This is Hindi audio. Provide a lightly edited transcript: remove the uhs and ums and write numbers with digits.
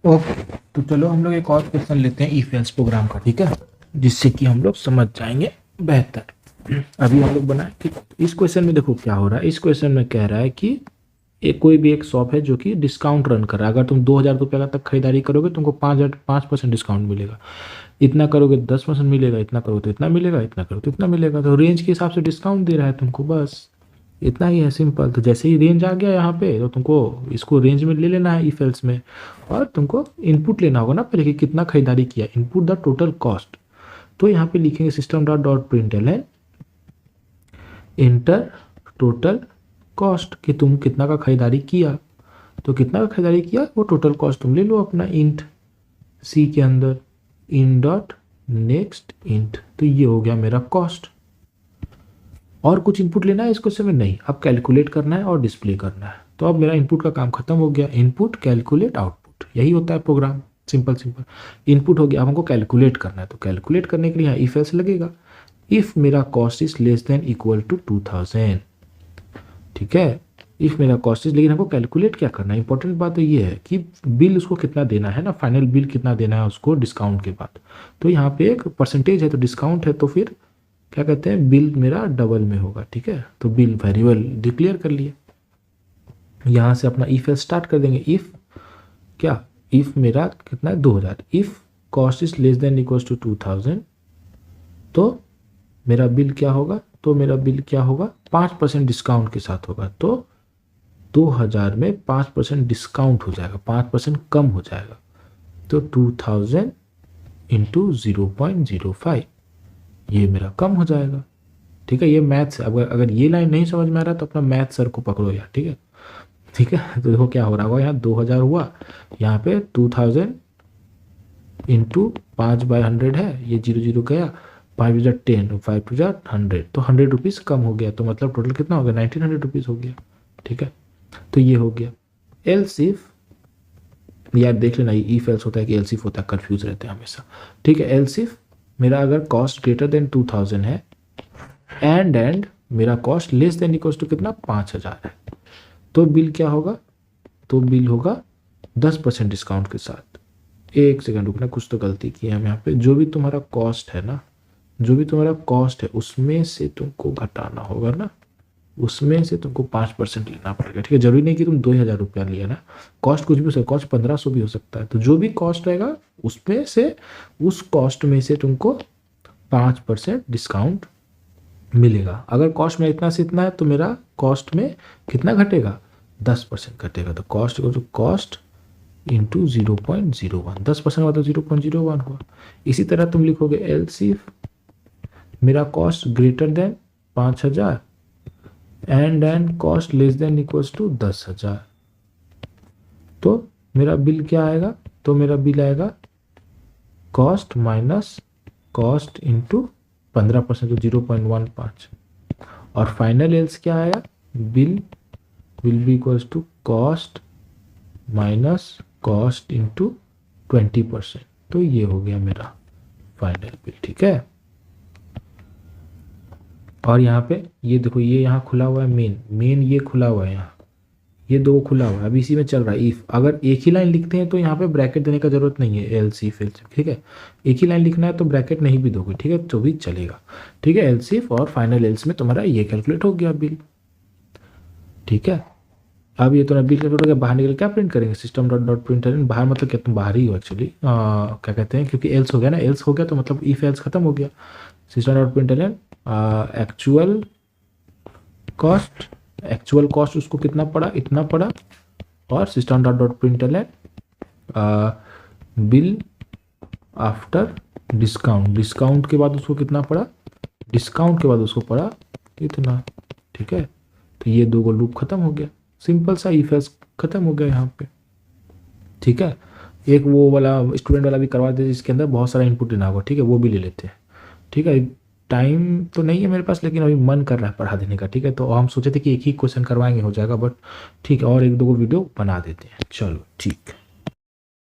ओके, तो चलो हम लोग एक और क्वेश्चन लेते हैं इफ एल्स प्रोग्राम का, ठीक है, जिससे कि हम लोग समझ जाएंगे बेहतर। अभी हम लोग बनाए कि इस क्वेश्चन में देखो क्या हो रहा है। इस क्वेश्चन में कह रहा है कि एक कोई भी एक शॉप है जो कि डिस्काउंट रन कर रहा है। अगर तुम 2,000 रुपये तक खरीदारी करोगे तुमको 5% डिस्काउंट मिलेगा। इतना करोगे 10% मिलेगा, इतना करोगे तो इतना मिलेगा, इतना करोगे तो इतना मिलेगा। तो रेंज के हिसाब से डिस्काउंट दे रहा है तुमको, बस इतना ही है, सिंपल। तो जैसे ही रेंज आ गया यहाँ पे तो तुमको इसको रेंज में ले लेना है इफ एल्स में, और तुमको इनपुट लेना होगा ना पहले कि कितना खरीदारी किया, इनपुट द टोटल कॉस्ट। तो यहाँ पे लिखेंगे सिस्टम डॉट डॉट प्रिंटल है इंटर टोटल कॉस्ट, कि तुम कितना का खरीदारी किया। तो कितना का खरीदारी किया वो टोटल कॉस्ट तुम ले लो अपना इंट सी के अंदर, इन डॉट नेक्स्ट इंट। तो ये हो गया मेरा कॉस्ट। और कुछ इनपुट लेना है इस क्वेश्चन में? नहीं, अब कैलकुलेट करना है और डिस्प्ले करना है। तो अब मेरा इनपुट का काम खत्म हो गया। इनपुट कैलकुलेट आउटपुट, यही होता है प्रोग्राम, सिंपल सिंपल। इनपुट हो गया, अब हमको कैलकुलेट करना है। तो कैलकुलेट करने के लिए यहाँ इफ एल्स लगेगा। इफ मेरा cost is less than equal to 2000, ठीक है, इफ मेरा कॉस्ट इज, लेकिन हमको कैलकुलेट क्या करना है। इंपॉर्टेंट बात तो ये है कि बिल उसको कितना देना है ना, फाइनल बिल कितना देना है उसको डिस्काउंट के बाद। तो यहाँ पे एक परसेंटेज है तो डिस्काउंट है, तो फिर क्या कहते हैं, बिल मेरा डबल में होगा, ठीक है। तो बिल वेरिएबल डिक्लेयर कर लिए। यहाँ से अपना इफ एल्स स्टार्ट कर देंगे। इफ क्या, इफ मेरा कितना है 2000, if cost is less than equals to 2000, तो मेरा बिल क्या होगा, तो मेरा बिल क्या होगा 5% डिस्काउंट के साथ होगा। तो 2000 में 5% डिस्काउंट हो जाएगा, 5% कम हो जाएगा। तो 2000 इंटू 0.05, ये मेरा कम हो जाएगा, ठीक है। ये मैथ्स है। अगर ये लाइन नहीं समझ में आ रहा तो अपना मैथ सर को पकड़ो यार, ठीक है, ठीक है। तो देखो क्या हो रहा होगा, यहाँ 2000 हुआ, यहाँ पे 2000 इंटू 5/100 है, ये 0 0 गया, 5 10, 5 100, तो 100 रुपीज़ कम हो गया। तो मतलब टोटल कितना हो गया, 1900 रुपीज़ हो गया, ठीक है। तो ये हो गया। एल्स इफ, यार देख लेना ये इफ एल्स होता है कि एल्स इफ होता है, कंफ्यूज रहते हैं हमेशा, ठीक है। एल्स इफ मेरा अगर कॉस्ट ग्रेटर देन 2000 है एंड मेरा cost less than equals to कितना 5000 है, तो बिल क्या होगा, तो बिल होगा 10% डिस्काउंट के साथ। एक सेकंड रुकना, कुछ तो गलती की है हम यहाँ पे। जो भी तुम्हारा कॉस्ट है ना, जो भी तुम्हारा कॉस्ट है उसमें से तुमको घटाना होगा ना, उसमें से तुमको 5% लेना पड़ेगा, ठीक है। जरूरी नहीं कि तुम 2000 रुपया लिया ना, कॉस्ट कुछ भी हो सकता है, कॉस्ट 1500 भी हो सकता है। तो जो भी कॉस्ट रहेगा उसमें से, उस कॉस्ट में से तुमको 5% डिस्काउंट मिलेगा। अगर कॉस्ट में इतना से इतना है तो मेरा कॉस्ट में कितना घटेगा, 10% घटेगा। तो कॉस्ट को, तो कॉस्ट इंटू 0.01, 10% हुआ तो 0.01 हुआ। इसी तरह तुम लिखोगे एल्स इफ मेरा cost greater than 5000 and cost less than equals to 10,000, तो मेरा बिल क्या आएगा, तो मेरा बिल आएगा कॉस्ट माइनस कॉस्ट इंटू 15%, तो 0.15। और फाइनल एल्स क्या आया, bill will be equals to cost minus cost into 20%। तो ये हो गया मेरा फाइनल बिल, ठीक है। और यहाँ पे ये देखो, ये यहाँ खुला हुआ है मेन ये खुला हुआ है, यहाँ ये दो खुला हुआ है, अभी इसी में चल रहा है इफ। अगर एक ही लाइन लिखते हैं तो यहाँ पे ब्रैकेट देने का जरूरत नहीं है, एल्स इफ, ठीक है। एक ही लाइन लिखना है तो ब्रैकेट नहीं भी दोगे, ठीक है, तो भी चलेगा, ठीक है। एल्स इफ और फाइनल एल्स में तुम्हारा ये कैलकुलेट हो गया बिल, ठीक है। अब ये तुम्हारा बिल कैलकुलेट हो गया, बाहर निकल क्या प्रिंट करेंगे, सिस्टम डॉट डॉट प्रिंट। बाहर मतलब क्या, तुम बाहर ही हो एक्चुअली, क्या कहते हैं, क्योंकि एल्स हो गया ना, एल्स हो गया तो मतलब इफ एल्स खत्म हो गया। System dot print actual cost, actual cost उसको कितना पड़ा, इतना पड़ा। और system dot dot println bill after discount, discount के बाद उसको कितना पड़ा, डिस्काउंट के बाद उसको पड़ा इतना, ठीक है। तो ये दो लूप खत्म हो गया, सिंपल सा इफ एल्स खत्म हो गया यहाँ पे, ठीक है। एक वो वाला स्टूडेंट वाला भी करवा देते जिसके अंदर बहुत सारा इनपुट देना होगा, ठीक है, वो भी ले लेते हैं, ठीक है। टाइम तो नहीं है मेरे पास, लेकिन अभी मन कर रहा है पढ़ा देने का, ठीक है। तो हम सोचे थे कि एक ही क्वेश्चन करवाएंगे, हो जाएगा, बट ठीक है, और एक दो वीडियो बना देते हैं, चलो ठीक।